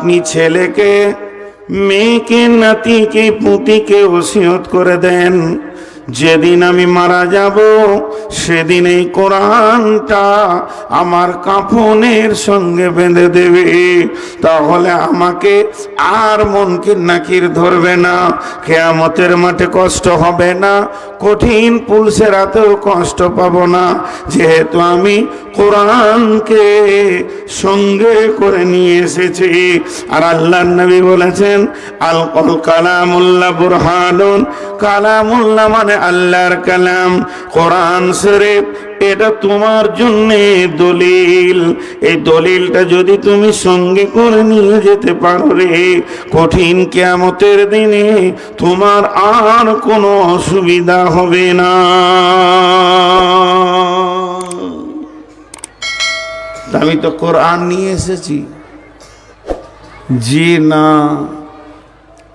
আপনি ছেলেকে, মেয়েকে, নাতিকে, পুতিকে ওসিয়ত করে দেন, যেদিন আমি মারা যাব সেদিন এই কোরআনটা আমার কাফনের সঙ্গে বেঁধে দেবে। তাহলে আমাকে আর মুনকির নাকির ধরবে না, কিয়ামতের মাঠে কষ্ট হবে না, কঠিন পুলসেরাতেও কষ্ট পাবো না, যেহেতু আমি কোরআনকে সঙ্গে করে নিয়ে এসেছি। আর আল্লাহর নবী বলেছেন, আল কালামুল্লাহ বুরহানুন, কালামুল্লাহ মানে আল্লাহর কালাম, কোরআন শরীফ এটা তোমার জন্য দলিল। এই দলিলটা যদি তুমি সঙ্গে করে নিয়ে যেতে পারো রে, কঠিন কিয়ামতের দিনে তোমার আর কোনো অসুবিধা হবে না। আমি তো কোরআন নিয়ে এসেছি। জি না,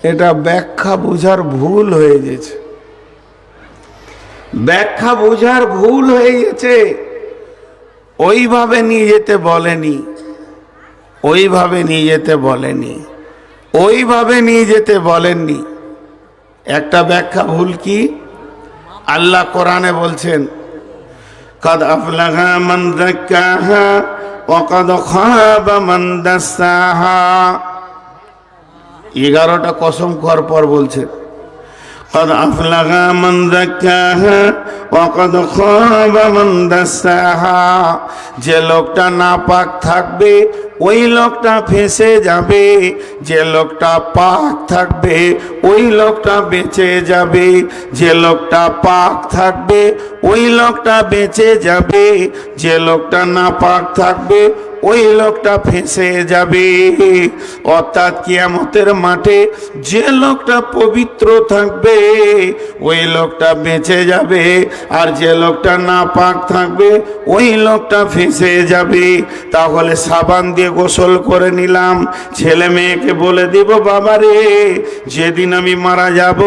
এটা ব্যাখ্যা বোঝার ভুল হয়ে গেছে, ব্যাখ্যা বোঝার ভুল হয়ে গেছে। ওইভাবে নিয়ে যেতে বলেনি, ওইভাবে নিয়ে যেতে বলেনি, ওইভাবে নিয়ে যেতে বলেননি। একটা ব্যাখ্যা ভুল কি? আল্লাহ কোরআনে বলছেন, কাদ আফলাহা মান যাক্কাহা ওয়া কাদ খাবা মান দাসসাহা। 11টা কসম খাওয়ার পর বলছেন, قد أفلح من زكاها وقد خاب من دساها। যে লোকটা নাপাক থাকবে ওই লোকটা ফেঁসে যাবে, যে লোকটা পাক থাকবে ওই লোকটা বেঁচে যাবে, যে লোকটা পাক থাকবে ওই লোকটা বেঁচে যাবে, যে লোকটা নাপাক থাকবে ওই লোকটা ফেঁসে যাবে। অর্থাৎ কিয়ামতের মাঠে যে লোকটা পবিত্র থাকবে ওই লোকটা বেঁচে যাবে, আর যে লোকটা নাপাক থাকবে ওই লোকটা ফেঁসে যাবে। তাহলে সাবান দিয়ে গোসল করে নিলাম, ছেলে মেয়েকে বলে দিব, বাবা রে যেদিন আমি মারা যাব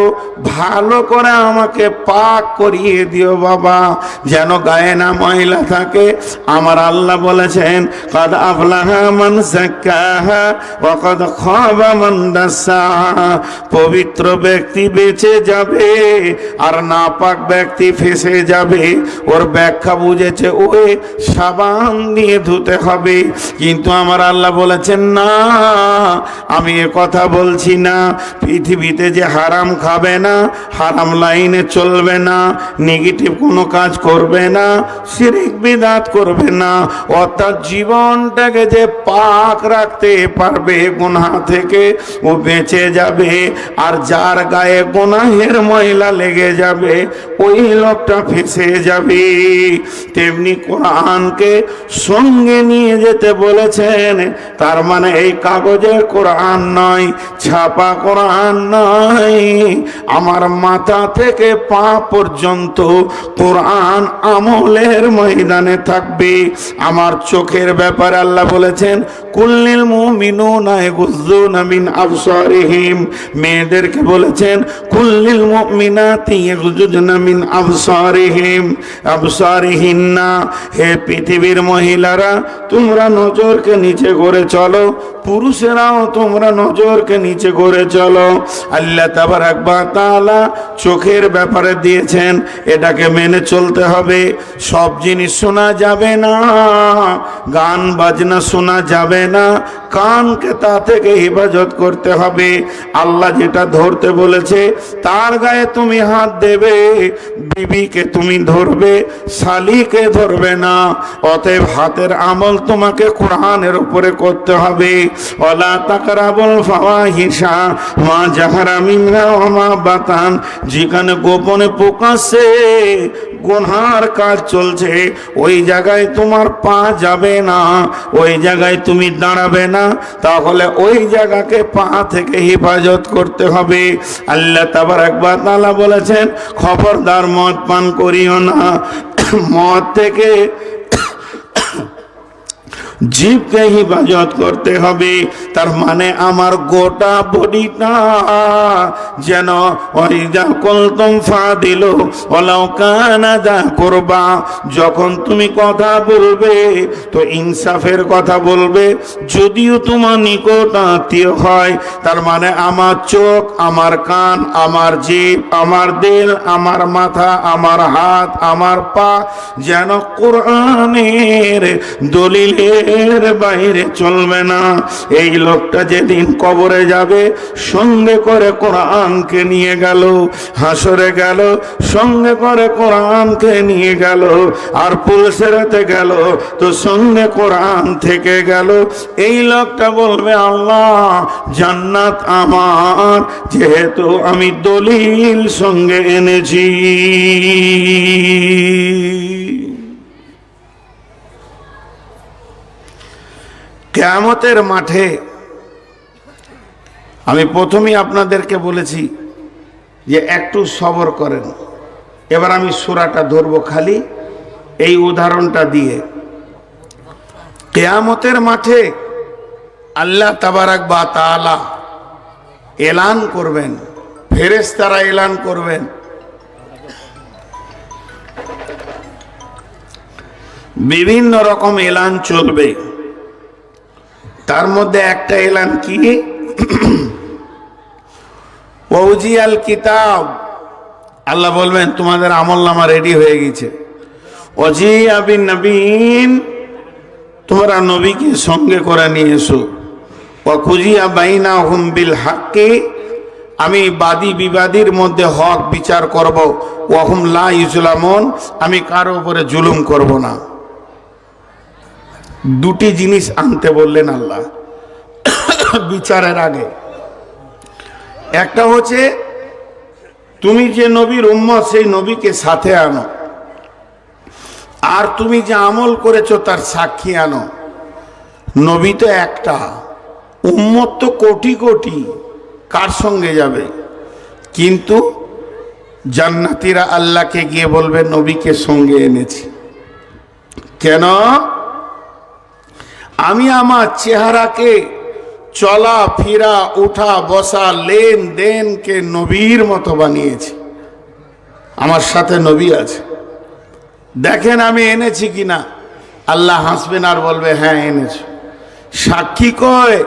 ভালো করে আমাকে পাক করিয়ে দিও বাবা, যেন গায়ে না ময়লা থাকে। আমার আল্লাহ বলেছেন, قد أفلح من زكاها وقد خاب من دساها। পবিত্র ব্যক্তি বেঁচে যাবে আর নাপাক ব্যক্তি ফেঁসে যাবে। ওর ব্যাখ্যা বুঝেছে ওই সাবান দিয়ে ধুতে হবে, কিন্তু আমার আল্লাহ বলেছেন না, আমি এ কথা বলছি না। পৃথিবীতে যে হারাম খাবে না, হারাম লাইনে চলবে না, নেগেটিভ কোনো কাজ করবে না, শিরক বিদআত করবে না, অর্থাৎ জীবনটাকে যে পাক রাখতে পারবে গুনাহ থেকে, ও বেঁচে যাবে। আর যার গায়ে গুনাহের ময়লা লেগে যাবে ওই লোকটা ফেঁসে যাবে। তেমনি কোরআনকে সঙ্গে নিয়ে যেতে বলেছেন, তার মানে এই কাগজের কোরআন নয়, ছাপা কোরআন নয়, আমার মাথা থেকে পা পর্যন্ত কোরআন আমলের ময়দানে থাকবে। আমার চোখের ব্যাপারে আল্লাহ বলেছেন, কুল্লিল মুমিনুনা ইয়াগুযুনা মিন আবসারিহিম। মেয়েদেরকে বলেছেন, কুল্লিল মুমিনাতি ইয়াগুযুনা মিন আবসারিহিন্না। হে পৃথিবীর মহিলারা, তোমরা নজরকে নিচে করে চলো, পুরুষেরাও তোমরা নজরকে নিচে করে চলো। আল্লাহ তাবারাক ওয়া তাআলা চোখের ব্যাপারে দিয়েছেন, এটাকে মেনে চলতে হবে। সব জিনিস শোনা যাবে না, গান বাজনা শোনা যাবে না, কানকে তা থেকে হেফাজত করতে হবে। আল্লাহ যেটা ধরতে বলেছে তার গায়ে তুমি হাত দেবে, বিবিকে তুমি ধরবে, শালিকে ধরবে না। অতএব হাতের আমল তোমাকে কোরআনের উপরে করতে হবে। ওয়ালা তাকরাবুল ফাওয়াহিশা মা যাহারা মিনহা ওয়া মা বাতান। যেখানে গোপনে প্রকাশ্যে গুনার কাজ চলছে ওই জায়গায় তোমার পা যাবে না, ওই জায়গায় তুমি দাঁড়াবে না, তাহলে ওই জায়গাকে পা থেকে হেফাজত করতে হবে। আল্লাহ তাবারাক ওয়া তাআলা বলেছেন, খবরদার মদ পান করিও না, মদ থেকে জিভকে হিফাজত করতে হবে। তার মানে আমার গোটা বডিটা যেন ওয়াইদা কুলতুম ফাদিলু ওয়ালাউ কানা যা কুরবা, যখন তুমি কথা বলবে তো ইনসাফের কথা বলবে, যদিও তোমার নিকট আত্মীয় হয়। তার মানে আমার চোখ, আমার কান, আমার জিভ, আমার দিল, আমার মাথা, আমার হাত, আমার পা যেন কোরআনের দলিলের বাইরে চলবে না। এই লোকটা যেদিন কবরে যাবে সঙ্গে করে কোরআনকে নিয়ে গেল, হাসরে গেল সঙ্গে করে কোরআনকে নিয়ে গেল, আর পুলসেরাতে গেল তো সঙ্গে কোরআন থেকে গেল। এই লোকটা বলবে আল্লাহ জান্নাত আমার, যেহেতু আমি দলিল সঙ্গে এনেছি। কিয়ামতের মাঠে আমি প্রথমেই আপনাদেরকে বলেছি যে একটু সবর করেন। এবার আমি সূরাটা ধরবো খালি এই উদাহরণটা দিয়ে। কিয়ামতের মাঠে আল্লাহ তাবারাক ওয়া তাআলা এলান করবেন, ফেরেশতারা এলান করবেন, বিভিন্ন রকম এলান চলবে। তার মধ্যে একটা এলান কি, ওয়াউজিয়াল কিতাব, আল্লাহ বলবেন তোমাদের আমলনামা রেডি হয়ে গেছে। ওয়াজিয়া বিন নবীন, তোমরা নবীকে সঙ্গে করে নিয়ে এসো। ওয়াকুজিয়া বাইনাহুম বিল হাক্কি, আমি বাদী বিবাদীর মধ্যে হক বিচার করব। ওয়াহুম লা ইউজলামুন, আমি কারো উপরে জুলুম করব না। দুটি জিনিস আনতে বললেন আল্লাহ বিচারের আগে। একটা হচ্ছে তুমি যে নবীর উম্মত সেই নবীকে সাথে আনো, আর তুমি যে আমল করেছো তার সাক্ষী আনো। নবী তো একটা, উম্মত তো কোটি কোটি, কার সঙ্গে যাবে? কিন্তু জান্নাতীরা আল্লাহকে গিয়ে বলবে নবীকে সঙ্গে এনেছি। কেন? আমি আমার চেহারাকে, চলা ফিরা, উঠা বসা, লেনদেনকে নবীর মতো বানিয়েছি। আমার সাথে নবী আছে, দেখেন আমি এনেছি কিনা। আল্লাহ হাসবেন আর বলবে হ্যাঁ এনেছো। সাক্ষী কয়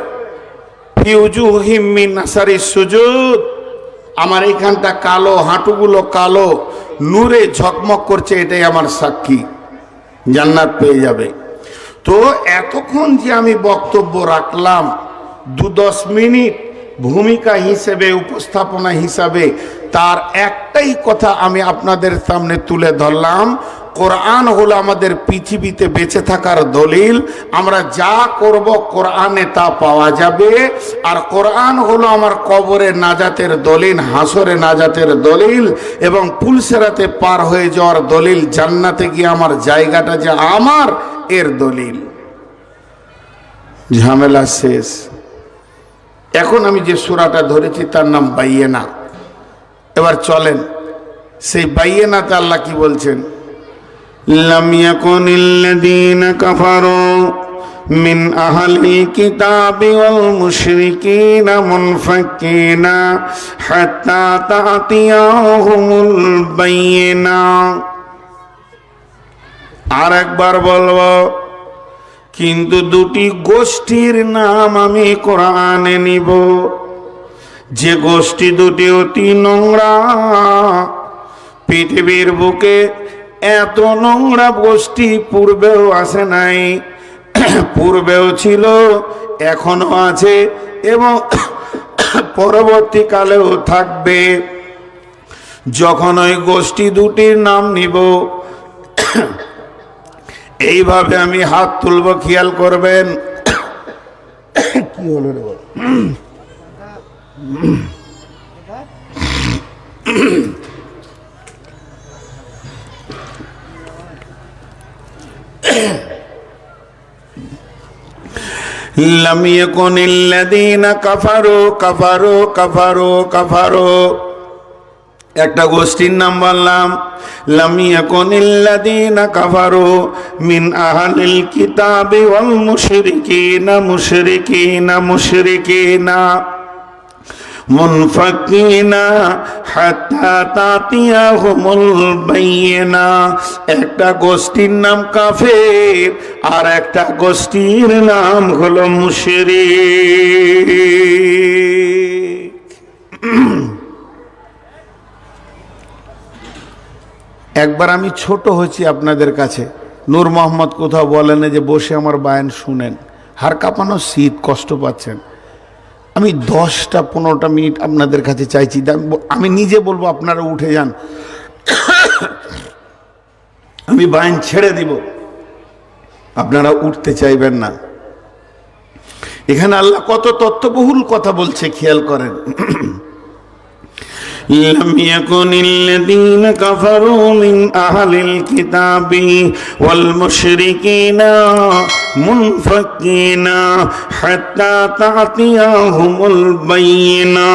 ফিউজুহিম মিন আসারিস সুজুদ, আমার এইখানটা কালো, হাঁটুগুলো কালো, নূরে ঝকমক করছে, এটাই আমার সাক্ষী, জান্নাত পেয়ে যাবে। তো এতক্ষণ যে আমি বক্তব্য রাখলাম 2-10 মিনিট ভূমিকা হিসেবে, উপস্থাপনা হিসাবে, তার একটাই কথা আমি আপনাদের সামনে তুলে ধরলাম। কোরআন হলো আমাদের পৃথিবীতে বেঁচে থাকার দলিল। আমরা যা করব কোরআনে তা পাওয়া যাবে। আর কোরআন হলো আমার কবরে নাজাতের দলিল, হাসরে নাজাতের দলিল, এবং পুলসেরাতে পার হয়ে যাওয়ার দলিল, জান্নাতে গিয়ে আমার জায়গাটা যে আমার এর দলিল। ঝামেলা শেষ। এখন আমি যে সূরাটা ধরেছি তার নাম বাইয়েনা। এবার চলেন সেই বাইয়েনাতে আল্লাহ কি বলছেন। লাম ইয়াকুনিল্লাযীনা কাফারু মিন আহলিল কিতাবি ওয়াল মুশরিকিনা মুনফাক্কিনা হাত্তা তা'তিয়াহুমুল বাইয়িনা। আর একবার বলবো, কিন্তু দুটি গোষ্ঠীর নাম আমি কোরআনে নিব, যে গোষ্ঠী দুটি অতি নোংরা। পৃথিবীর বুকে এত নোংরা গোষ্ঠী পূর্বেও আসে নাই, পূর্বেও ছিল, এখনো আছে এবং পরবর্তীকালেও থাকবে। যখন ওই গোষ্ঠী দুটির নাম নিব, এইভাবে আমি হাত তুলব, খেয়াল করবেন। কি হলো রে? লাম ইয়াকুনিল্লাযীনা কাফারু কাফারু কাফারু কাফারু একটা গোষ্ঠীর নাম বললাম, লাম ইয়াকুনিল্লাযীনা কাফারু মিন আহলিল কিতাবি ওয়াল মুশরিকিনা মুনফাকিনা হাত্তা তাতিয়াহুমুল বাইয়িনা। একটা গোষ্ঠীর নাম কাফের আর একটা গোষ্ঠীর নাম হলো মুশরিক। একবার আমি ছোট হয়েছি আপনাদের কাছে, নূর মোহাম্মদ কোথাও বলেন যে বসে আমার বায়ান শুনেন, হাড় কাঁপানো শীত, কষ্ট পাচ্ছেন। আমি 10-15 মিনিট আপনাদের কাছে চাইছি, আমি নিজে বলবো আপনারা উঠে যান, আমি বায়ান ছেড়ে দিব, আপনারা উঠতে চাইবেন না। এখানে আল্লাহ কত তত্ত্ববহুল কথা বলছে, খেয়াল করেন। لم يكن الذين كفروا من أهل الكتاب والمشركين منفكين حتى تأتيهم البينة।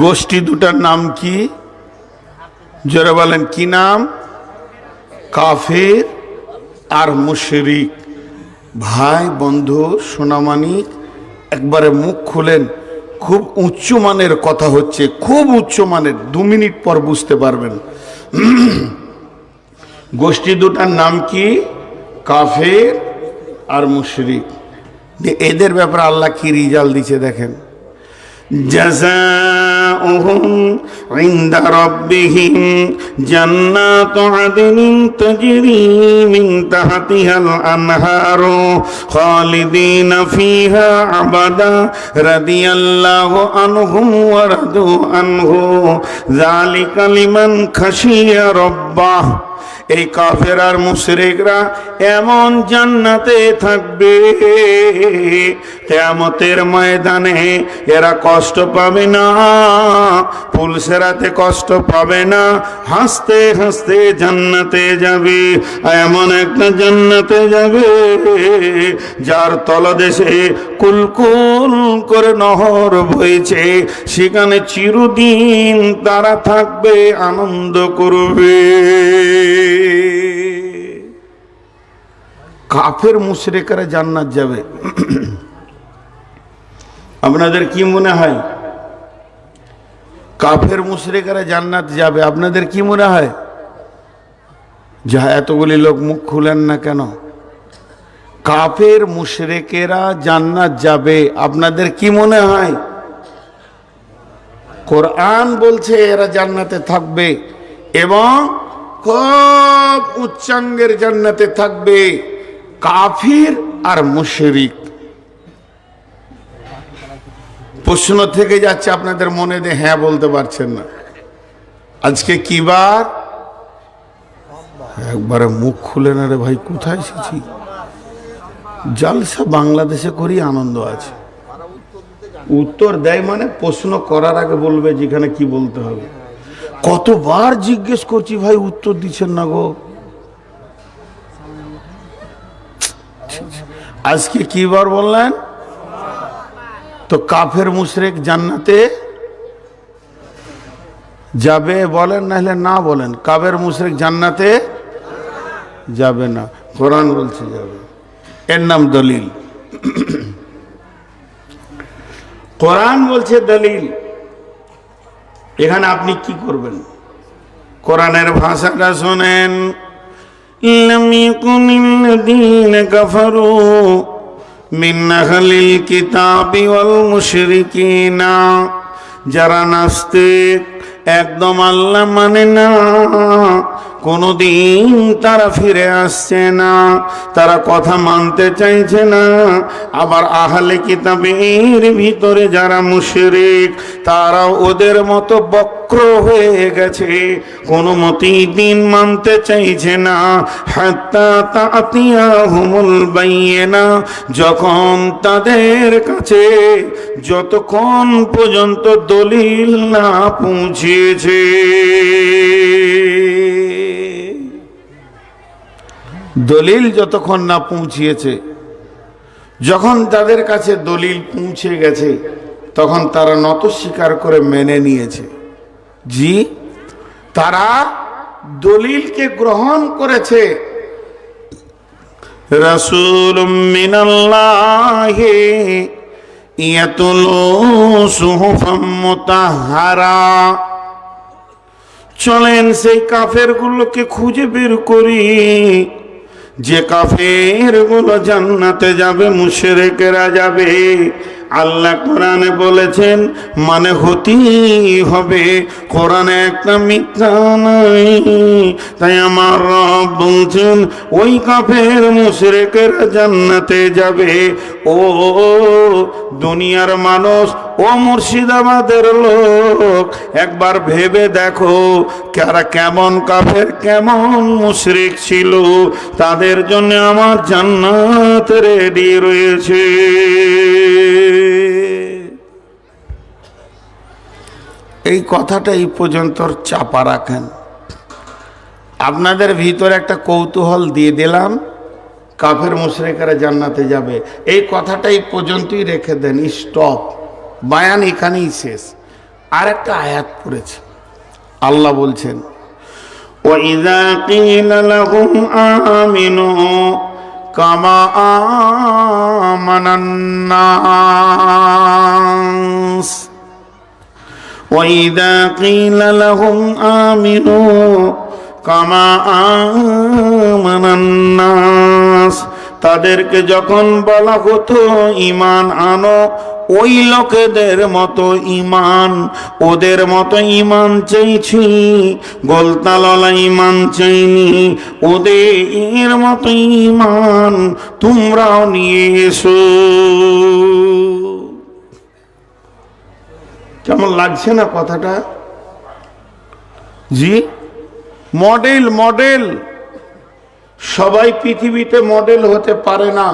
গোষ্ঠী দুটার নাম কি? যারা বলেন কি নাম? কাফের আর মুশরিক। ভাই বন্ধু সোনামানিক, একবারে মুখ খুলেন, খুব উচ্চমানের কথা হচ্ছে, খুব উচ্চমানের, 2 মিনিট পর বুঝতে পারবেন। গোষ্ঠী দুটার নাম কি? কাফের আর মুশরিক। এদের ব্যাপারে আল্লাহ কি রিজাল্ট দিচ্ছে দেখেন। জাযাউহুম ইনদা রাব্বিহিম জান্নাতু আদনিন তাজরি মিন তাহতিহাল আনহারু খালিদিনা ফিহা আবাদা রাদিয়াল্লাহু আনহুম ওয়া রাদু আনহু যালিকা লিমান খাশিয়া রাব্বাহ। এই কাফের আর মুশরিকরা এমন জান্নাতে থাকবে, কিয়ামতের ময়দানে এরা কষ্ট পাবে না, পুলসেরাতে কষ্ট পাবে না, হাসতে হাসতে জান্নাতে যাবে। এমন একটা জান্নাতে যাবে যার তলদেশে কুলকুল করে নহর বইছে, সেখানে চিরদিন তারা থাকবে, আনন্দ করবে। কাফের মুশরিকরা জান্নাত যাবে। আপনাদের কি মনে হয়? কাফের মুশরিকরা জান্নাত যাবে, আপনাদের কি মনে হয়? যা এতগুলি লোক মুখ খুলেন না কেন? কাফের মুশরিকেরা জান্নাত যাবে, আপনাদের কি মনে হয়? কোরআন বলছে এরা জান্নাতে থাকবে এবং খুব উচ্চাঙ্গের জান্নাতে থাকবে। কাফির আর মুশরিক, প্রশ্ন থেকে যাচ্ছে আপনাদের মনে, দিয়ে হ্যাঁ বলতে পারছেন না। আজকে কি বার? একবারে মুখ খুলে না রে ভাই, কোথায় এসেছি? জালসা বাংলাদেশে করি, আনন্দ আছে। উত্তর দেয় মানে প্রশ্ন করার আগে বলবে যেখানে কি বলতে হবে। কতবার জিজ্ঞেস করছি ভাই, উত্তর দিচ্ছেন না গো। আজকে কি বার বললেন? তো কাফের মুশরিক জান্নাতে যাবে বলেন, নাহলে না বলেন। কাফের মুশরিক জান্নাতে যাবে না, কোরআন বলছে যাবে। এর নাম দলিল। কোরআন বলছে দলিল। এখানে আপনি কি করবেন? কোরআনের ভাষাটা শোনেন। লাম ইয়াকুনিল্লাযীনা কাফারু মিন আহলিল কিতাবি ওয়াল মুশরিকিনা। যারা নাস্তিক, একদম আল্লাহ মানে না, কোনদিন তারা ফিরে আসছে না, তারা কথা মানতে চাইছে না। আবার আহলে কিতাবের ভিতরে যারা মুশরিক, তারা ওদের মতো বক্র হয়ে গেছে, কোনো মতেই দিন মানতে চাইছে না। হাত্তা তাতিয়াহুমুল বাইয়িনা, যখন তাদের কাছে যতক্ষণ পর্যন্ত দলিল না পৌঁছেছে। দলিল যতক্ষণ না পৌঁছিয়েছে, যখন তাদের কাছে দলিল পৌঁছে গেছে, তখন তারা নত স্বীকার করে মেনে নিয়েছে। জি, তারা দলিলকে গ্রহণ করেছে। রাসূলুম মিনাল্লাহি ইয়াতুলু সুহুফাম মুতাহহারা। চলেন সেই কাফেরগুলোকে খুঁজে বের করি, যে কাফেরগুলো জান্নাতে যাবে, মুশরিকেরা যাবে। আল্লাহ কোরআনে বলেছেন, মানে হতেই হবে, কোরআনে একটা মিথ্যা নাই। তাই আমার রব বলছেন ওই কাফের মুশরিকেরা জান্নাতে যাবে। ও দুনিয়ার মানুষ, ও মুর্শিদাবাদের লোক, একবার ভেবে দেখো কারা কেমন কাফের, কেমন মুশরিক ছিল। তাদের জন্য আমার জান্নাত রেডি রয়েছে। এই কথাটা এই পর্যন্ত চাপা রাখেন। আপনাদের ভিতরে একটা কৌতূহল দিয়ে দিলাম, কাফের মুশরিকরা জান্নাতে যাবে, এই কথাটা এই পর্যন্তই রেখে দেন। স্টপ, বায়ান এখানেই শেষ। আর একটা আয়াত পড়েছে, আল্লাহ বলছেন, ওয়াইযা কিলা লাহুম আমিনু কামা আমানান নাস। وَإِذَا قِيلَ لَهُمْ آمِنُوا كَمَا آمَنَ النَّاسُ। তাদেরকে যখন বলা হতো ঈমান আনো, ওই লোকেদের মতো ঈমান, ওদের মতো ঈমান চাইছি, গোলতাললা ঈমান চাইনি, ওদের মতো ঈমান তোমরাও নিয়ে এসো। কেমন লাগছে না কথাটা? জি, মডেল মডেল। সবাই পৃথিবীতে মডেল হতে পারে না।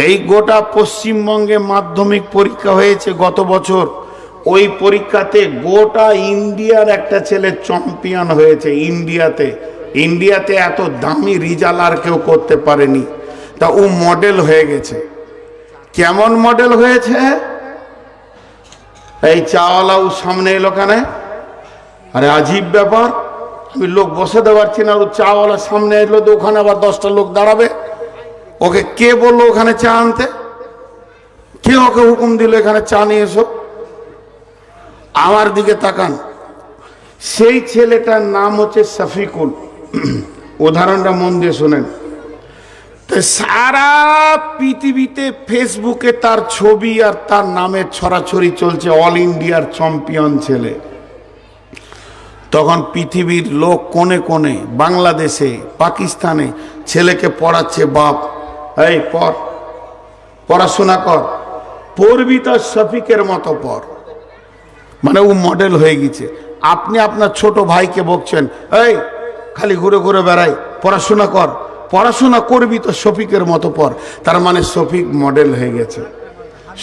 এই গোটা পশ্চিমবঙ্গে মাধ্যমিক পরীক্ষা হয়েছে গত বছর, ওই পরীক্ষাতে গোটা ইন্ডিয়ার একটা ছেলে চ্যাম্পিয়ন হয়েছে। ইন্ডিয়াতে এত দামি রেজাল্ট আর কেউ করতে পারেনি, তা ও মডেল হয়ে গেছে। কেমন মডেল হয়েছে? এই চাওয়ালা ও সামনে এলো কেনে? আরে আজীব ব্যাপার, আমি লোক বসাতে পারছি না, ও চাওয়ালা সামনে এলো, তো ওখানে আবার 10টা লোক দাঁড়াবে। ওকে কে বললো ওখানে চা আনতে? কে ওকে হুকুম দিল এখানে চা নিয়ে এসো? আমার দিকে তাকান। সেই ছেলেটার নাম হচ্ছে শফিকুল। উদাহরণটা মন দিয়ে শোনেন। সারা পৃথিবীতে ফেসবুকে তার ছবি আর তার নামের ছড়াছড়ি চলছে, অল ইন্ডিয়ার চ্যাম্পিয়ন ছেলে। তখন পৃথিবীর লোক কোণে কোণে, বাংলাদেশে, পাকিস্তানে ছেলেকে পড়াচ্ছে বাপ, এই পড়াশোনা কর, পড়বি তার শফিকের মতো পড়। মানে ও মডেল হয়ে গেছে। আপনি আপনার ছোট ভাইকে বকছেন, এই খালি ঘুরে ঘুরে বেড়াই, পড়াশোনা কর, পড়াশোনা করবি তো শফিকের মতো পর। তার মানে শফিক মডেল হয়ে গেছে।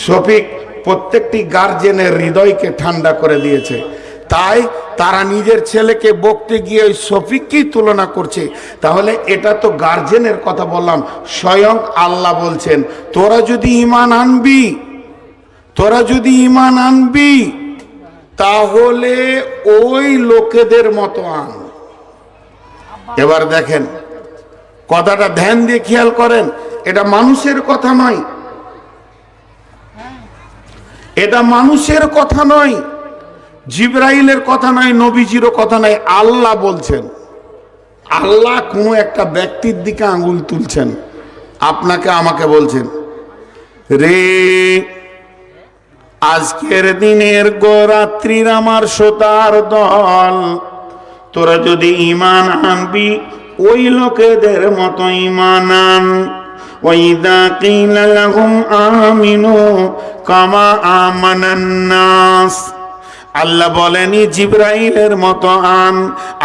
শফিক প্রত্যেকটি গার্জেনের হৃদয়কে ঠান্ডা করে দিয়েছে। তাই তারা নিজের ছেলেকে বকতে গিয়ে ওই শফিককেই তুলনা করছে। তাহলে এটা তো গার্জেনের কথা বললাম, স্বয়ং আল্লাহ বলছেন, তোরা যদি ঈমান আনবি তাহলে ওই লোকেদের মতো আন। এবার দেখেন কথাটা ধ্যান দিয়ে খেয়াল করেন, এটা মানুষের কথা নয়, এটা মানুষের কথা নয়, জিবরাইলের কথা নয়, নবীজিরও কথা নয়, আল্লাহ বলছেন। আল্লাহ কোনো একটা ব্যক্তির দিকে আঙ্গুল তুলছেন, আপনাকে আমাকে বলছেন, রে আজকের দিনের গোরাত্রির আমার শ্রোতার দল, তোরা যদি ঈমান আনবি ওই লোকেদের মতো ঈমান আন। ওয়াইদা কিলা লাহুম আমিনু কামা আমানান নাস। আল্লাহ বলেনি জিবরাইলের মতো আন,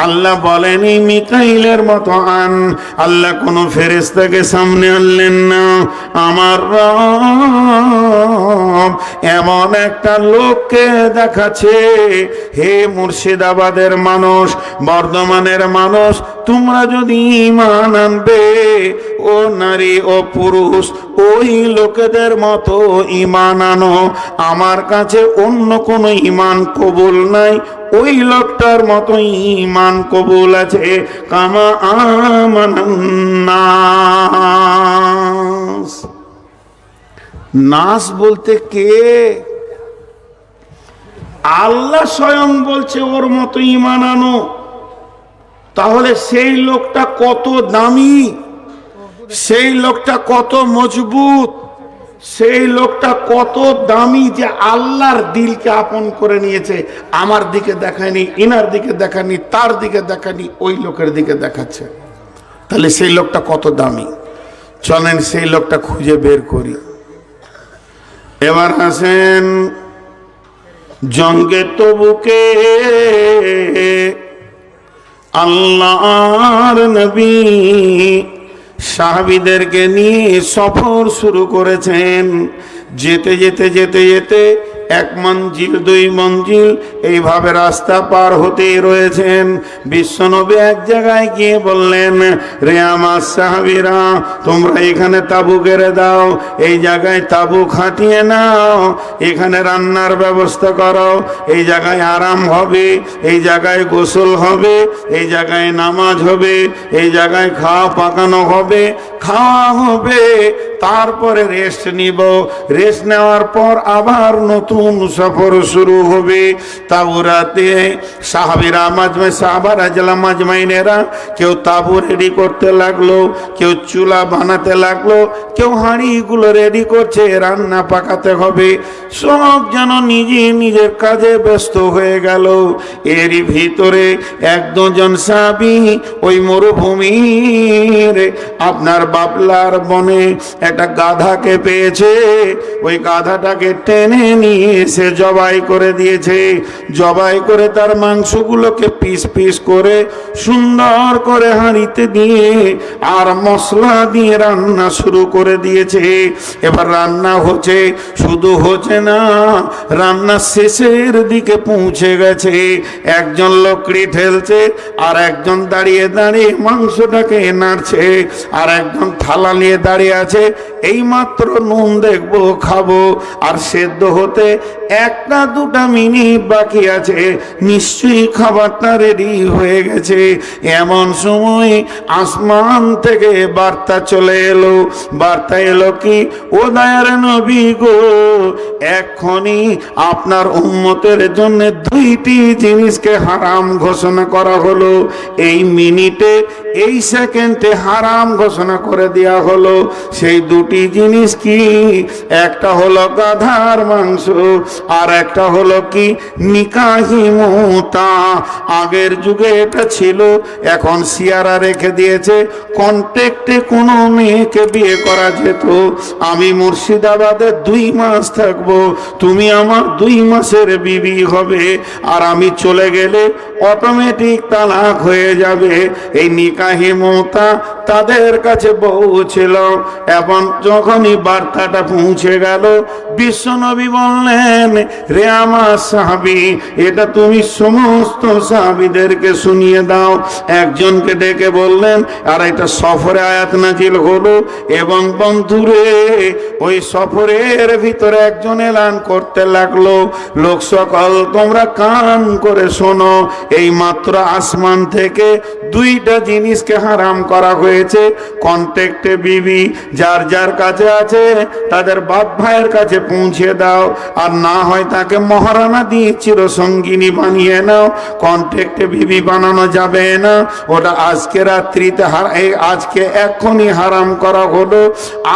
আল্লাহ বলেনি মিকাইলের মতো আন, আল্লাহ কোনো ফেরেশতাকে সামনে আনলেন না। আমার রব এমন একটা লোককে দেখাচ্ছে, হে মুর্শিদাবাদের মানুষ, বর্ধমানের মানুষ, তোমরা যদি ঈমান আনবে, ও নারী ও পুরুষ, ওই লোকেদের মতো ঈমান আনো। আমার কাছে অন্য কোনো ঈমান কবুল নাই, ওই লোকটার মতো ঈমান কবুল আছে। কামা আমানান নাস। নাস বলতে কে? আল্লাহ স্বয়ং বলছে ওর মতো ঈমান আনো। তাহলে সেই লোকটা কত দামি, সেই লোকটা কত মজবুত, সেই লোকটা কত দামি যে আল্লাহর দিলকে আপন করে নিয়েছে। আমার দিকে দেখায়নি, ইনার দিকে দেখায়নি, তার দিকে দেখায়নি, ওই লোকের দিকে দেখাচ্ছে। তাহলে সেই লোকটা কত দামি। চলেন সেই লোকটা খুঁজে বের করি। এবার আসেন জঙ্গে তবুকে আল্লাহর নবী সাহাবীদেরকে নিয়ে সফর শুরু করেছেন। যেতে যেতে যেতে যেতে এক মঞ্জিল, দুই মঞ্জিল, এইভাবে রাস্তা পার হতেই রয়েছেন। বিশ্বনবী এক জায়গায় গিয়ে বললেন, রে আমার সাহাবীরা, তোমরা এখানে তাবু গেড়ে দাও, এই জায়গায় তাবু খাটিয়ে নাও, এখানে রান্নার ব্যবস্থা করো, এই জায়গায় আরাম হবে, এই জায়গায় গোসল হবে, এই জায়গায় নামাজ হবে, এই জায়গায় খাওয়া পাকানো হবে, খাওয়া হবে, তারপরে রেস্ট নিব, রেস্ট নেওয়ার পর আবার নতুন সফর শুরু হবে। তাবুরাতে সাহাবীরা সাহাবারা জেলা মাজমাইনেরা কেউ তাবু রেডি করতে লাগলো, কেউ চুলা বানাতে লাগলো, কেউ হাঁড়িগুলো রেডি করছে, রান্না পাকাতে হবে। সব যেন নিজে নিজের কাজে ব্যস্ত হয়ে গেল। এরই ভিতরে এক দুজন সাহাবী ওই মরুভূমির আপনার বাবলার বনে একটা গাধাকে পেয়েছে। ওই গাধাটাকে টেনে নিয়ে এসে জবাই করে দিয়েছে। জবাই করে তার মাংসগুলোকে পিস পিস করে সুন্দর করে হাঁড়িতে দিয়ে আর মশলা দিয়ে রান্না শুরু করে দিয়েছে। এবার রান্না হচ্ছে, শুধু হচ্ছে না, রান্না শেষের দিকে পৌঁছে গেছে। একজন লকড়ি ঠেলছে, আর একজন দাঁড়িয়ে দাঁড়িয়ে মাংসটাকে নাড়ছে, আর একজন থালা নিয়ে দাঁড়িয়ে আছে। এই মাত্র নুন দেখবো, খাবো, আর সেদ্ধ হতে একটা দুটা মিনিট বাকি আছে, নিশ্চয়ই খাবারটা রেডি হয়ে গেছে। এমন সময় আসমান থেকে বার্তা চলে এলো। বার্তা এলো কি, ও দয়ার নবী গো, এক্ষুনি আপনার উম্মতের জন্য দুইটি জিনিসকে হারাম ঘোষণা করা হলো। এই মিনিটে, এই সেকেন্ডে হারাম ঘোষণা করে দেওয়া হলো। সেই দুটি জিনিস কি? একটা হলো গাধার মাংস, আর একটা হলো কি, নিকাহি মুতা। আগের যুগে এটা ছিল, এখন সিয়ারা রেখে দিয়েছে। কন্ট্যাক্টে কোনো মেয়েকে বিয়ে করা যেত। আমি মুর্শিদাবাদে 2 মাস থাকবো, তুমি আমার 2 মাসের বিবি হবে, আর আমি চলে গেলে অটোমেটিক তালাক হয়ে যাবে। এই নিকাহি মুতা তাদের কাছে বউ ছিল। এবং যখনই বার্তাটা পৌঁছে গেল, বিশ্বনবী বললেন, রে আমার সাহাবী, এটা তুমি সমস্ত সাহাবীদেরকে শুনিয়ে দাও। একজনকে ডেকে বললেন, আর এটা সফরে আয়াত নাজিল হলো। এবং বন্ধুরে, ওই সফরের ভিতরে একজন এলান করতে লাগলো, লোক সকল তোমরা কান করে শোনো, এই মাত্র আসমান থেকে 2টা জিনিসকে হারাম করা হয়েছে। কন্ট্যাক্টে বিবি যার যার কাছে আছে তাদের বাপ ভাইয়ের কাছে পৌঁছে দাও, আর না হয় তাকে মহারানা দিয়ে চিরসঙ্গিনী বানিয়ে নাও। কন্ট্যাক্টে বিবি বানানো যাবে না, ওটা আজকে রাত্রিতে আজকে এক্ষুনি হারাম করা হলো।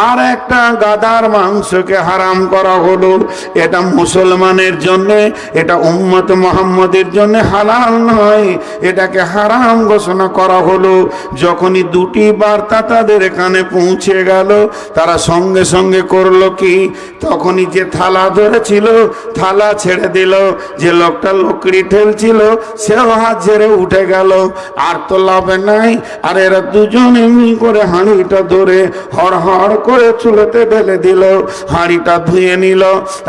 আর একটা গাধার মাংসকে হারাম করা হলো। এটা মুসলমানের জন্য, এটা উম্মত মুহাম্মদের জন্য হালাল নয়, এটাকে হারাম ঘোষণা করা হলো। যখনই 2টি বার্তা তাদের কানে পৌঁছে গেল, তারা সঙ্গে সঙ্গে করলো কি, তখনই যে থালা ধরেছিল থালা ছেড়ে দিল, যে লোকটা লকড়ি ঠেলছিল সেও হাত ছেড়ে উঠে গেল। আর তো লাভ নাই। আর এরা দুজন এমনি করে হাঁড়িটা ধরে হড় হড় করে চুলোতে ঢেলে দিল, হাঁড়িটা ধুয়ে নিল।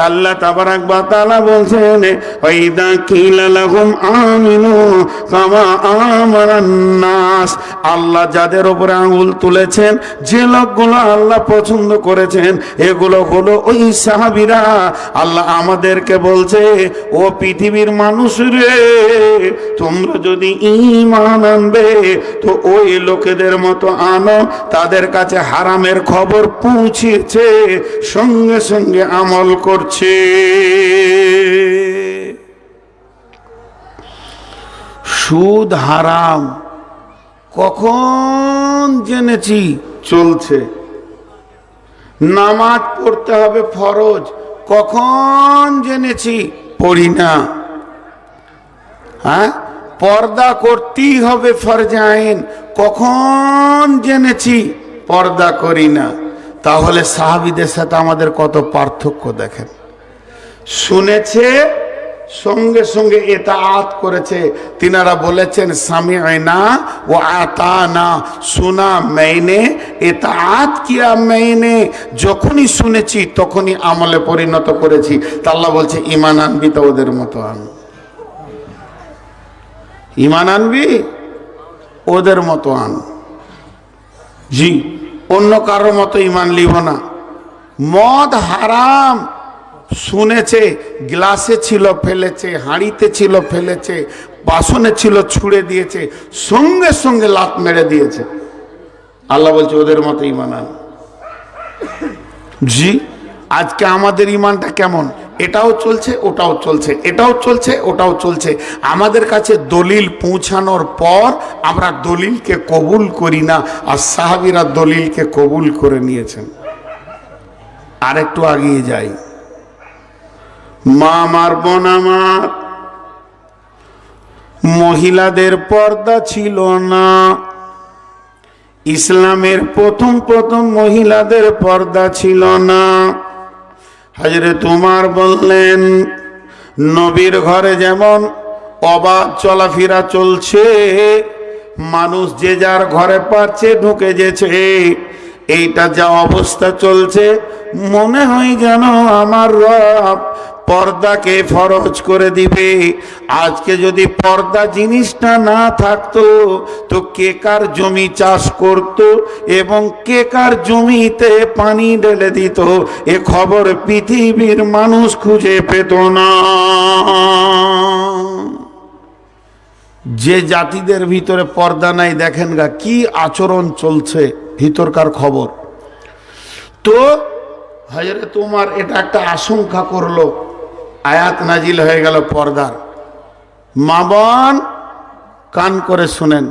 আল্লাহ তাবারাক ওয়া তাআলা বলছেন, ওয়াইদা কিলা লাহুম আমিনু কামা আমানান নাস, আল্লাহ যাদের উপরে আঙুল তুলেছেন, যে লোকগুলো আল্লাহ পছন্দ করেছেন, এগুলো হলো ওই সাহাবীরা। আল্লাহ আমাদেরকে বলছে, ও পৃথিবীর মানুষ রে, তোমরা যদি ঈমান আনবে তো ওই লোকেদের মতো আনো, তাদের কাছে হারামের খবর পৌঁছেছে, সঙ্গে সঙ্গে আমল করছে। সুদ হারাম কখন জেনেছি? চলছে। নামাজ পড়তে হবে ফরজ, কখন জেনেছি? পড়ি না। হ্যাঁ, পর্দা করতেই হবে ফরজে আইন, কখন জেনেছি? পর্দা করি না। তাহলে সাহাবীদের সাথে আমাদের কত পার্থক্য দেখেন। শুনেছে, সঙ্গে সঙ্গে ইতাআত করেছে। তিনারা বলেছেন সামি'না ওয়া আতানা, শোনা মেনে, ইতাআত কিয়া মেনে। যখনই শুনেছি তখনই আমলে পরিণত করেছি। তা আল্লাহ বলছে, ঈমান আনবি তো ওদের মতো আন। ঈমান আনবি ওদের মতো আন। জি, অন্য কারোর মতো ঈমান লিব না। মদ হারাম শুনেছে, গ্লাসে ছিল ফেলেছে, হাঁড়িতে ছিল ফেলেছে, বাসনে ছিল ছুঁড়ে দিয়েছে, সঙ্গে সঙ্গে লাত মেরে দিয়েছে। আল্লাহ বলছে ওদের মতো ঈমান আন। জি, আজকে আমাদের ঈমানটা কেমন? এটাও চলছে, ওটাও চলছে, এটাও চলছে, ওটাও চলছে। আমাদের কাছে দলিল পৌঁছানোর পর আমরা দলিলকে কবুল করি না, আর সাহাবীরা দলিলকে কবুল করে নিয়েছেন। আর একটু এগিয়ে যাই। মা আমার, বোন আমার, মহিলাদের পর্দা ছিল না। ইসলামের প্রথম প্রথম মহিলাদের পর্দা ছিল না। হযরত উমর বললেন, নবীর ঘরে যেমন অবাধ চলাফেরা চলছে, মানুষ যে যার ঘরে পারছে ঢুকে যেছে, এইটা যা অবস্থা চলছে, মনে হয় যেন আমার রব পর্দাকে ফরজ করে দিবে। আজকে যদি পর্দা জিনিসটা না থাকতো তো কে কার জমি চাষ করত এবং কে কার জমিতে পানি ঢেলে দিত, এ খবর পৃথিবীর মানুষ খুঁজে পেত না। যে জাতিদের ভিতরে পর্দা নাই, দেখেন গা কি আচরণ চলছে, ভিতরকার খবর। তো হযরত উমর এটা একটা আশঙ্কা করলো, আয়াত নাজিল হয়ে গেল পর্দার। মা বোন কান করে শুনেন,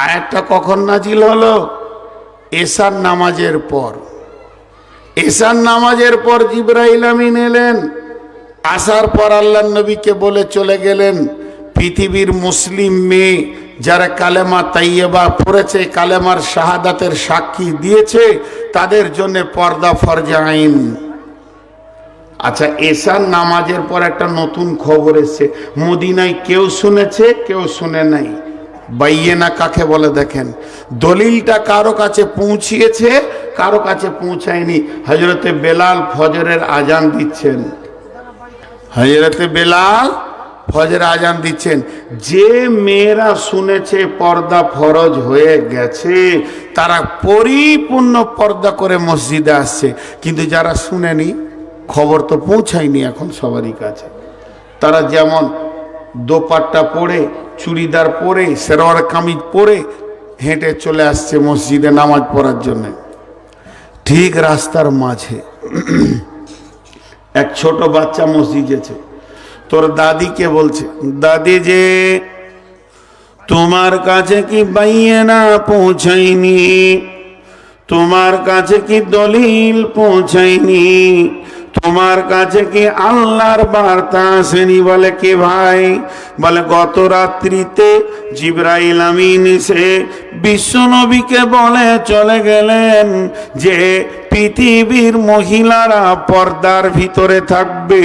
আয়াতটা কখন নাজিল হলো? এশার নামাজের পর। এশার নামাজের পর জিবরাইল আমিন এলেন, আসার পর আল্লাহর নবীকে বলে চলে গেলেন, পৃথিবীর মুসলিম মেয়ে যারা কালেমা তাইয়্যিবা পড়েছে, কালেমার শাহাদাতের সাক্ষী দিয়েছে, তাদের জন্য পর্দা ফরজে আইন। আচ্ছা, এশার নামাজের পর একটা নতুন খবর এসেছে, মদিনায় কেউ শুনেছে, কেউ শুনে নাই। বাইয়েনা কাকে বলে দেখেন, দলিলটা কারো কাছে পৌঁছিয়েছে, কারো কাছে পৌঁছায়নি। হযরতে বেলাল ফজরের আজান দিচ্ছেন, হযরতে বেলাল ফজর আজান দিচ্ছেন। যে মেয়েরা শুনেছে পর্দা ফরজ হয়ে গেছে, তারা পরিপূর্ণ পর্দা করে মসজিদে আসছে। কিন্তু যারা শুনেনি, খবর তো পৌঁছায়নি এখন সবারই কাছে, তারা যেমন দোপাট্টা পরে, চুড়িদার পরে, সেরওয়ার কামিজ পরে হেঁটে চলে আসছে মসজিদে নামাজ পড়ার জন্য। ঠিক রাস্তার মাঝে এক ছোট বাচ্চা মসজিদেছে, তোর দাদিকে বলছে, দাদি যে তোমার কাছে কি বাইয়েনা পৌঁছায়নি? তোমার কাছে কি দলিল পৌঁছায়নি? তোমার কাছে কি আল্লাহর বার্তা আসেনি? বলে কে ভাই? বলে গত রাত্রিতে জিবরাইল আমিন এসে বিশ্ব নবীকে বলে চলে গেলেন যে পৃথিবীর মহিলারা পর্দার ভিতরে থাকবে,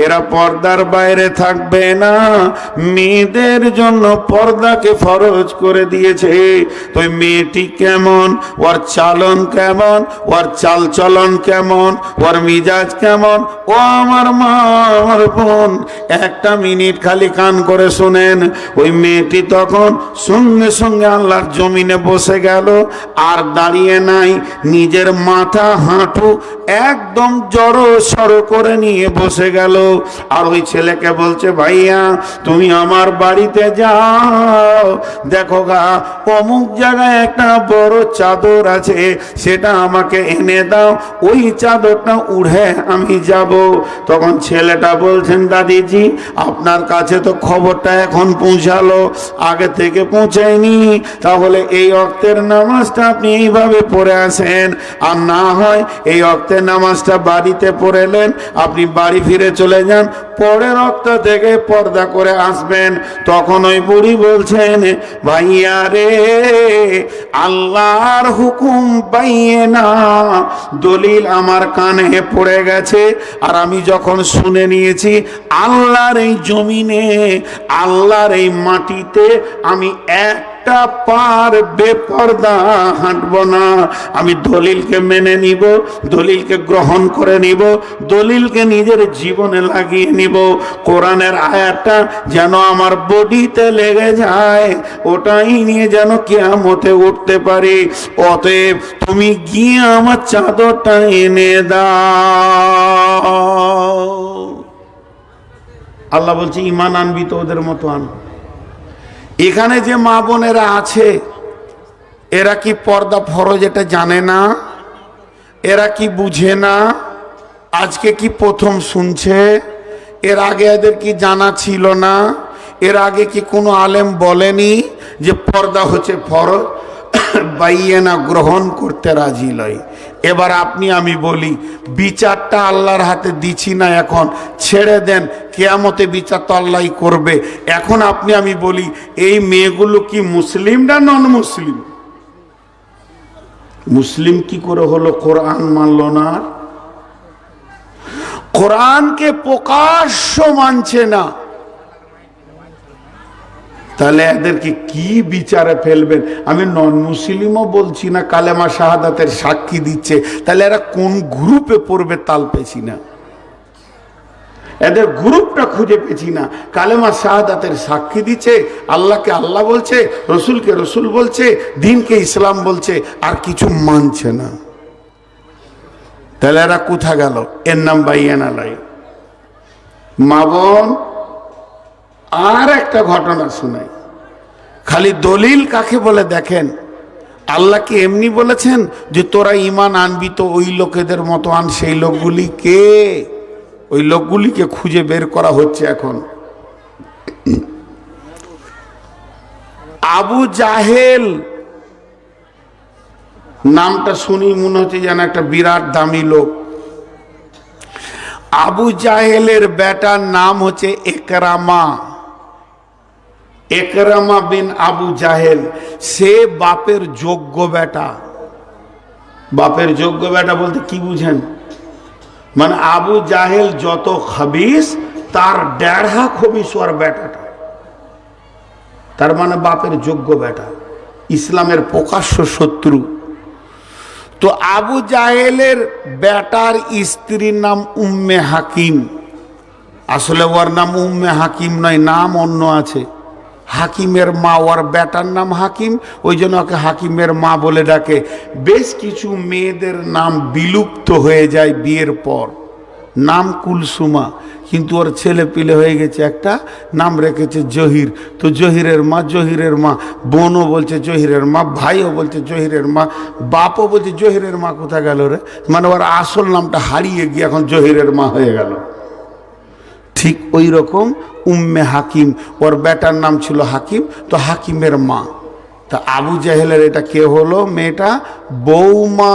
এরা পর্দার বাইরে থাকবে না। মেয়েদের জন্য পর্দাকে ফরজ করে দিয়েছে। তো মেয়েটি কেমন, ওর চালন কেমন, ওর চালচলন কেমন, ওর মিজাজ কেমন, ও আমার মা, আমার বোন, একটা মিনিট খালি কান করে শুনেন। ওই মেয়েটি তখন সঙ্গে সঙ্গে আল্লাহর জমিনে বসে গেল, আর দাঁড়িয়ে নাই, নিজের মাথা হাঁটু একদম জড়ো সড়ো করে নিয়ে বসে গেল। আর ওই ছেলেকে বলছে, ভাইয়া তুমি আমার বাড়িতে যাও, দেখো গা অমুক জায়গায় একটা বড় চাদর আছে, সেটা আমাকে এনে দাও, ওই চাদরটা উড়ে আমি যাব। তখন ছেলেটা বলছেন, দাদিজি আপনার কাছে তো খবরটা এখন পৌঁছালো, আগে থেকে পৌঁছায়নি, তাহলে এই ওয়াক্তের নামাজটা আপনি এইভাবে পড়ে আসেন, আর না হয় এই ওয়াক্তের নামাজটা বাড়িতে পড়েলেন, আপনি বাড়ি ফিরে চলে যান, পরের ওয়াক্ত থেকে পর্দা করে আসবেন। তখন ওই বুড়ি বলছেন, ভাইয়া রে, আল্লাহর হুকুম পাইয়ে না, দলিল আমার কানে পড়ে গেছে, আর আমি যখন শুনে নিয়েছি আল্লাহর এই জমিনে, আল্লাহর এই মাটিতে আমি একটা পার বেপর্দা হাঁটব না। আমি দলিলকে মেনে নিব, দলিলকে গ্রহণ করে নিব, দলিলকে নিজের জীবনে লাগিয়ে নিব। কোরআনের আয়াতটা যেন আমার বডিতে লেগে যায়, ওটাই নিয়ে যেন কিয়ামতে উঠতে পারি। অতএব তুমি গিয়ে আমার চাদরটা এনে দাও। আল্লাহ বলছে, ঈমান আনবি তো ওদের মতো আন। এখানে যে মা বোনেরা আছে, এরা কি পর্দা ফরজ এটা জানে না? এরা কি বুঝে না? আজকে কি প্রথম শুনছে? এর আগে এদের কি জানা ছিল না? এর আগে কি কোনো আলেম বলেনি যে পর্দা হচ্ছে ফরজ? বাইয়ে না গ্রহণ করতে রাজি লয়। এবার আপনি আমি বলি, বিচারটা আল্লাহর হাতে দিচ্ছি না, এখন ছেড়ে দেন, কিয়ামতে বিচার তো আল্লাহই করবে। এখন আপনি আমি বলি, এই মেয়েগুলো কি মুসলিম না নন মুসলিম? মুসলিম কি করে হলো? কোরআন মানলো না, কোরআনকে প্রকাশ্য মানছে না, তাহলে এদেরকে কি বিচারে ফেলবেন? আমি নন মুসলিমও বলছি না, কালেমা শাহাদাতের সাক্ষী দিচ্ছে, তাহলে এরা কোন গ্রুপে পড়বে তাল পেছি না, এদের গ্রুপটা খুঁজে পেছি না। কালেমা শাহাদাতের সাক্ষী দিচ্ছে, আল্লাহকে আল্লাহ বলছে, রসুলকে রসুল বলছে, দিনকে ইসলাম বলছে, আর কিছু মানছে না। তাহলে এরা কোথা গেল? এর নাম বাইয়ানা লাই। মা বোন, আর একটা ঘটনা শোনাই। খালি দলিল কাকে বলে দেখেন, আল্লাহকে এমনি বলেছেন যে তোরা ঈমান আনবি তো ওই লোকেদের মতো আন। সেই লোকগুলি কে? ওই লোকগুলিকে খুঁজে বের করা হচ্ছে এখন। আবু জাহেল নামটা শুনি মনে হচ্ছে যেন একটা বিরাট দামি লোক। আবু জাহেলের বেটার নাম হচ্ছে একরামা, একরামা বিন আবু জাহেল। সে বাপের যোগ্য বেটা। বাপের যোগ্য বেটা বলতে কি বুঝেন? মানে আবু জাহেল যত খবিস, তার 1.5 খবিস ওর বেটাটা। তার মানে বাপের যোগ্য বেটা, ইসলামের প্রকাশ্য শত্রু। তো আবু জাহেলের বেটার স্ত্রীর নাম উম্মে হাকিম। আসলে ওর নাম উম্মে হাকিম নয়, নাম অন্য আছে। হাকিমের মা, ওর বেটার নাম হাকিম, ওই জন্য ওকে হাকিমের মা বলে ডাকে। বেশ কিছু মেয়েদের নাম বিলুপ্ত হয়ে যায় বিয়ের পর। নাম কুলসুমা, কিন্তু ওর ছেলে পিলে হয়ে গেছে, একটা নাম রেখেছে জহির। তো জহিরের মা, জহিরের মা, বোনও বলছে জহিরের মা, ভাইও বলছে জহিরের মা, বাপও বলছে জহিরের মা। কোথা গেল রে? মানে ওর আসল নামটা হারিয়ে গিয়ে এখন জহিরের মা হয়ে গেল। ঠিক ওই রকম উম্মে হাকিম, ওর বেটার নাম ছিল হাকিম, তো হাকিমের মা। তা আবু জাহেলের এটা কে হলো? মেয়েটা বৌমা,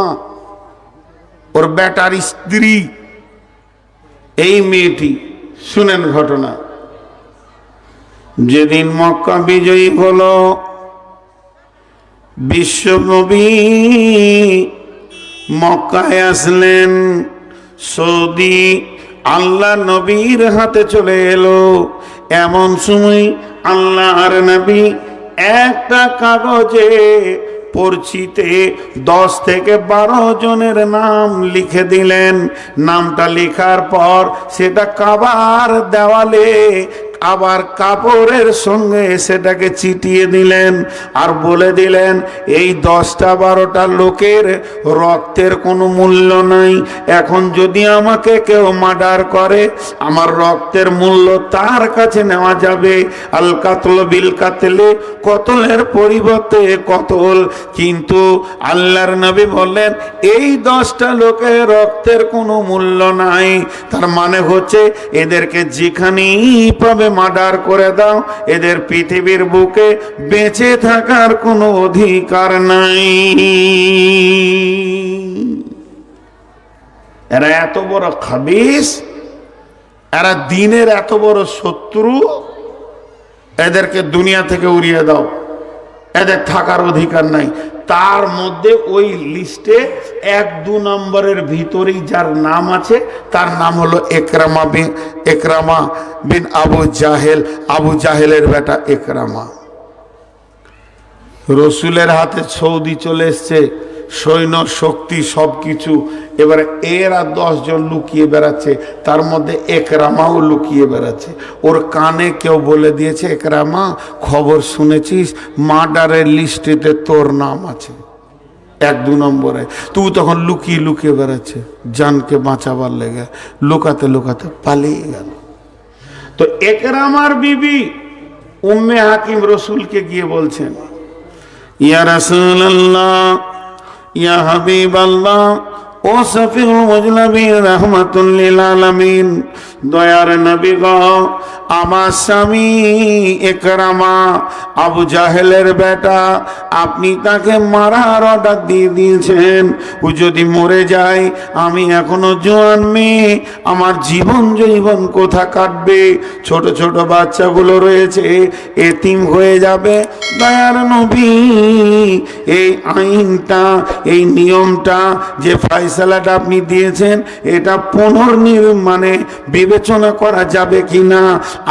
ওর বেটার স্ত্রী। এই মেয়েটি, শুনেন ঘটনা। যেদিন মক্কা বিজয়ী হলো, বিশ্বনবী মক্কায় আসলেন, সৌদি আল্লাহ নবীর হাতে চলে এলো। এমন সময় আল্লাহর নবী একটা কাগজে পরিচিতে 10 থেকে 12 জনের নাম লিখে দিলেন। নামটা লেখার পর সেটা কাবার দেওয়ালে আবার কাপড়ের সঙ্গে সেটাকে চিটিয়ে দিলেন, আর বলে দিলেন এই 10-12টা লোকের রক্তের কোনো মূল্য নাই। এখন যদি আমাকে কেউ মার্ডার করে, আমার রক্তের মূল্য তার কাছে নেওয়া যাবে। আল কাতল বিল কাতলে, কতলের পরিবর্তে কতল। কিন্তু আল্লাহর নবী বললেন এই 10টা লোকের রক্তের কোনো মূল্য নাই। তার মানে হচ্ছে এদেরকে যেখানেই পাবে মার্ডার করে দাও, এদের পৃথিবীর বুকে বেঁচে থাকার কোনো অধিকার নাই। এরা এত বড় খাবিস, এরা দ্বীনের এত বড় শত্রু, এদেরকে দুনিয়া থেকে উড়িয়ে দাও, এদের থাকার অধিকার নাই। তার মধ্যে ওই লিস্টে 1-2 নম্বরের ভিতরেই যার নাম আছে তার নাম হলো একরামা বিন আবু জাহেল, আবু জাহেলের বেটা একরামা। রসুলের হাতে সৌদি চলে এসছে, সৈন্য শক্তি সবকিছু। এবারে এরা 10 জন লুকিয়ে বেড়াচ্ছে, তার মধ্যে একরামাও লুকিয়ে বেড়াচ্ছে। ওর কানে কেউ বলে দিয়েছে, একরামা খবর শুনেছিস মার্ডারের লিস্টেতে তোর নাম আছে 1-2 নম্বরে। তুই তখন লুকিয়ে লুকিয়ে বেড়াচ্ছে জানকে বাঁচাবার লেগে, লুকাতে লুকাতে পালিয়ে গেল। তো একরামার বিবি উম্মে হাকিম রসুলকে গিয়ে বলছেন, ইয়া রাসূলুল্লাহ, ইয়া হাবিবাল্লাহ, ও শফিউল মুজনাবিন রাহমাতুল লিল আলামিন, দয়ার নবী গো, আমার স্বামী একরামা আবু জাহেলের বেটা, আপনি তাকে মারার অর্ডার দিয়ে দিয়েছেন। ও যদি মরে যায়, আমি এখনো জোয়ান মেয়ে, আমার জীবন জৈবন কোথা কাটবে? ছোট ছোট বাচ্চাগুলো রয়েছে, এতিম হয়ে যাবে। দয়ার নবী, এই আইনটা, এই নিয়মটা, যে ফয়সালাটা আপনি দিয়েছেন, এটা পুনর্নির্মাণে বিবেচনা করা যাবে কিনা,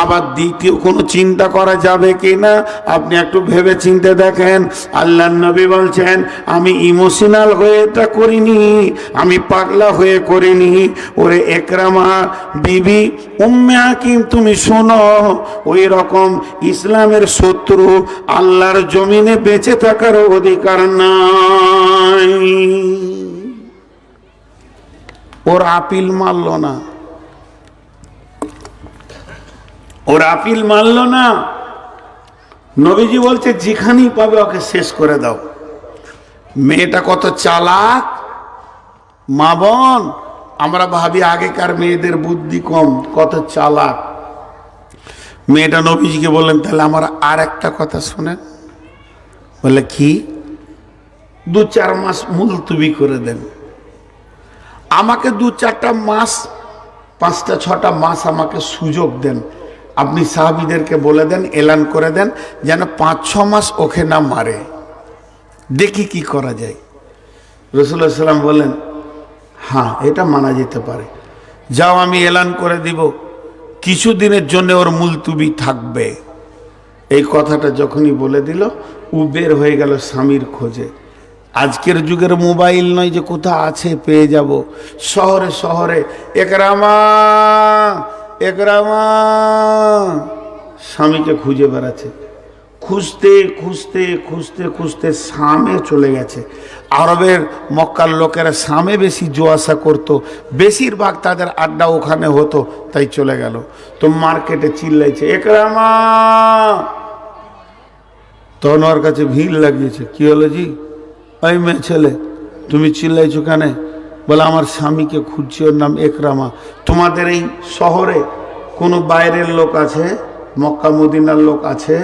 আবার দ্বিতীয় কোনো চিন্তা করা যাবে কিনা, আপনি একটু ভেবে চিন্তে দেখেন। আল্লাহর নবী বলছেন, আমি ইমোশনাল হয়ে এটা করিনি, আমি পাগলা হয়ে করিনি। ওরে একরামা বিবি উম্মে হাকিম, তুমি শোনো, ওই রকম ইসলামের শত্রু আল্লাহর জমিনে বেঁচে থাকার অধিকার নাই। ওর আপিল মানল না, ওর আপিল মানল না। নবীজি বলছে যেখানেই পাবে ওকে শেষ করে দাও। মেয়েটা কত চালাক মা বোন, আমরা ভাবি আগেকার মেয়েদের বুদ্ধি কম, কত চালাক। মেয়েটা নবীজিকে বললেন, তাহলে আমার আর একটা কথা শোনেন। বলে কি? 2-4 মাস মুলতবি করে দেন, আমাকে 2-4টা মাস, 5টা-6টা মাস আমাকে সুযোগ দেন। আপনি সাহাবীদেরকে বলে দেন, এলান করে দেন, যেন 5-6 মাস ওকে না মারে, দেখি কি করা যায়। রাসূলুল্লাহ সাল্লাল্লাহু আলাইহি ওয়াসাল্লাম বলেন, হ্যাঁ এটা মানা যেতে পারে, যাও আমি এলান করে দিব, কিছুদিনের জন্য ওর মুলতবি থাকবে। এই কথাটা যখনই বলে দিল, ও বের হয়ে গেল স্বামীর খোঁজে। আজকের যুগের মোবাইল নয় যে কোথা আছে পেয়ে যাব, শহরে শহরে একরামা একরামা স্বামীকে খুঁজে বেড়াচ্ছে। খুঁজতে খুঁজতে খুঁজতে খুঁজতে শামে চলে গেছে। আরবের মক্কার লোকেরা শামে বেশি জোয়াশা করতো, বেশিরভাগ তাদের আড্ডা ওখানে হতো, তাই চলে গেল। তো মার্কেটে চিল্লাইছে একরামা, তখন ওর কাছে ভিড় লাগিয়েছে। কি হলো জি? ওই মেয়ে ছেলে, তুমি চিল্লাইছো কেন? বলে আমার স্বামীকে খুঁজছি, ওর নাম একরামা। তোমাদের এই শহরে কোনো বাইরের লোক আছে? মক্কা মদিনার লোক আছে?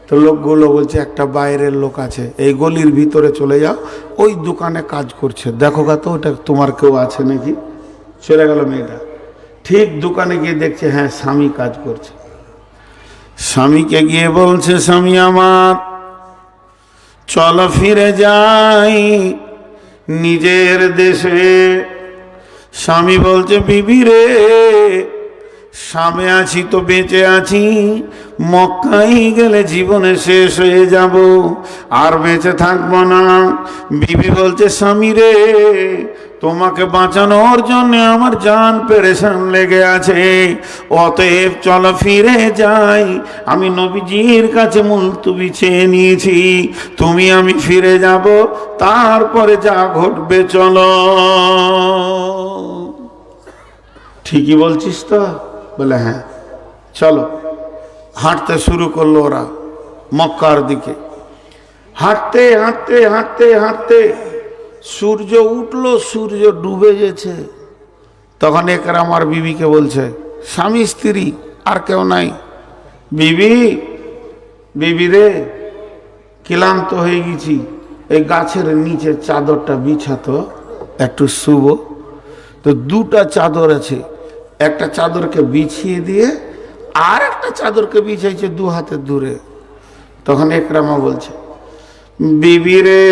তো লোকগুলো বলছে একটা বাইরের লোক আছে, এই গলির ভিতরে চলে যাও, ওই দোকানে কাজ করছে, দেখো গা তো ওটা তোমার কেউ আছে নাকি। চলে গেল মেয়েটা, ঠিক দোকানে গিয়ে দেখছে হ্যাঁ স্বামী কাজ করছে। স্বামীকে গিয়ে বলছে, স্বামী আমার চলো ফিরে যাই, নিজের দেশে। স্বামী বলছে, বিবি রে, স্বামী আছি তো বেঁচে আছি, মক্কায় গেলে জীবনে শেষ হয়ে যাব, আর বেঁচে থাকবো না। বিবি বলছে, স্বামী রে, তোমাকে বাঁচানোর জন্য আমার জান পেরেশান লেগে আছে, অতএব চলো ফিরে যাই। আমি নবীজির কাছে মুলতুবি চেয়ে নিয়েছি, তুমি আমি ফিরে যাব, তারপরে যা ঘটবে চলো। ঠিকই বলছিস তো? বলে হ্যাঁ। চলো। হাঁটতে শুরু করলো ওরা মক্কার দিকে। হাঁটতে হাঁটতে হাঁটতে হাঁটতে সূর্য উঠলো, সূর্য ডুবে গেছে। তখন একরা আমার বিবিকে বলছে, স্বামী স্ত্রী আর কেউ নাই, বিবি, বিবি রে, ক্লান্ত হয়ে গেছি, এই গাছের নিচে চাদরটা বিছাতো, একটু শুভ। তো দুটা চাদর আছে, একটা চাদরকে বিছিয়ে দিয়ে আর একটা চাদরকে বিছাইছে দু হাতের দূরে। তখন একরামা বলছে, বিবি রে,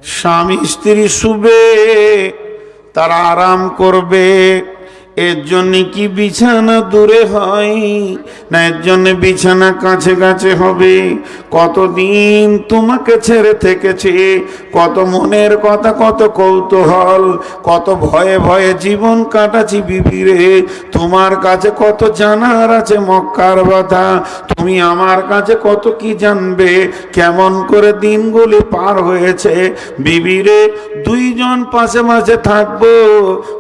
স্বামী স্ত্রী শুবে, তারা আরাম করবে, এর জন্য কি বিছানা দূরে হয় না, এর জন্য বিছানা কাছে কাছে হবে? কতদিন তোমাকে ছেড়ে থেকেছে, কত মনের কথা, কত কৌতূহল, কত ভয়ে ভয়ে জীবন কাটাচ্ছি বিবি রে। তোমার কাছে কত জানার আছে মক্কার কথা, তুমি আমার কাছে কত কি জানবে, কেমন করে দিনগুলি পার হয়েছে। বিবি রে, দুইজন পাশে মাঝে থাকবো,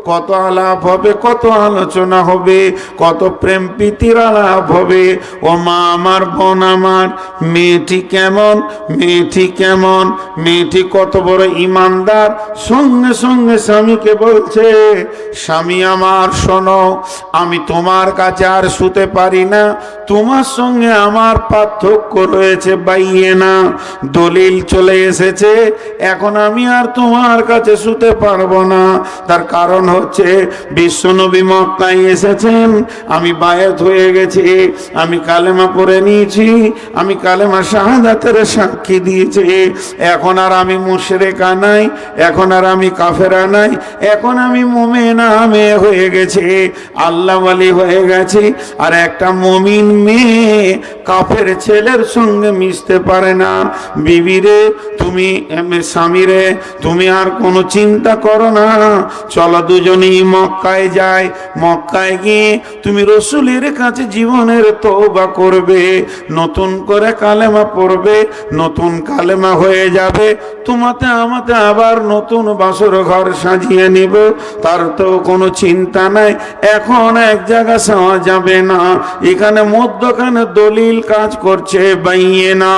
কত আলাপ হবে, কত আলোচনা হবে, কত প্রেম প্রীতির আলাপ হবে। ও মা আমার, বোন আমার, মেয়েটি কেমন, মেয়েটি কেমন, মেয়েটি কত বড় ইমানদার। সঙ্গে সঙ্গে স্বামীকে বলছে, স্বামী আমার শোনো, আমি তোমার কাছে আর শুতে পারি না, তোমার সঙ্গে আমার পার্থক্য রয়েছে বাইয়ে না, দলিল চলে এসেছে, এখন আমি আর তোমার কাছে শুতে পারবো না। তার কারণ হচ্ছে বিশ্বনবী মক্কায় এসেছেন, আমি বায়াত হয়ে গেছি, আমি কালেমা পড়ে নিয়েছি, আমি কালেমা শাহাদাতের সাক্ষী দিয়েছি, এখন আর আমি মুশরিকা নাই, এখন আর আমি কাফেরা নাই, এখন আমি মুমিনা মেয়ে হয়ে গেছি, আল্লাহ ওয়ালি হয়ে গেছি। আর একটা মুমিন মেয়ে কাফের ছেলের সঙ্গে মিশতে পারে না। বিবি রে, তুমি, স্বামী রে, তুমি আর কোনো চিন্তা করো না, চলো দুজনেই মক্কায় যাই। মক্কায় গিয়ে তুমি রসুলের কাছে জীবনের তওবা করবে, নতুন করে কালেমা পড়বে, নতুন কালেমা হয়ে যাবে, তোমাতে আমাতে আবার নতুন বাসর ঘর সাজিয়ে নিব, তার তো কোনো চিন্তা নাই। এখন এক জায়গা যাওয়া যাবে না, এখানে মধ্যখানে দলিল কাজ করছে বাইয়ে না।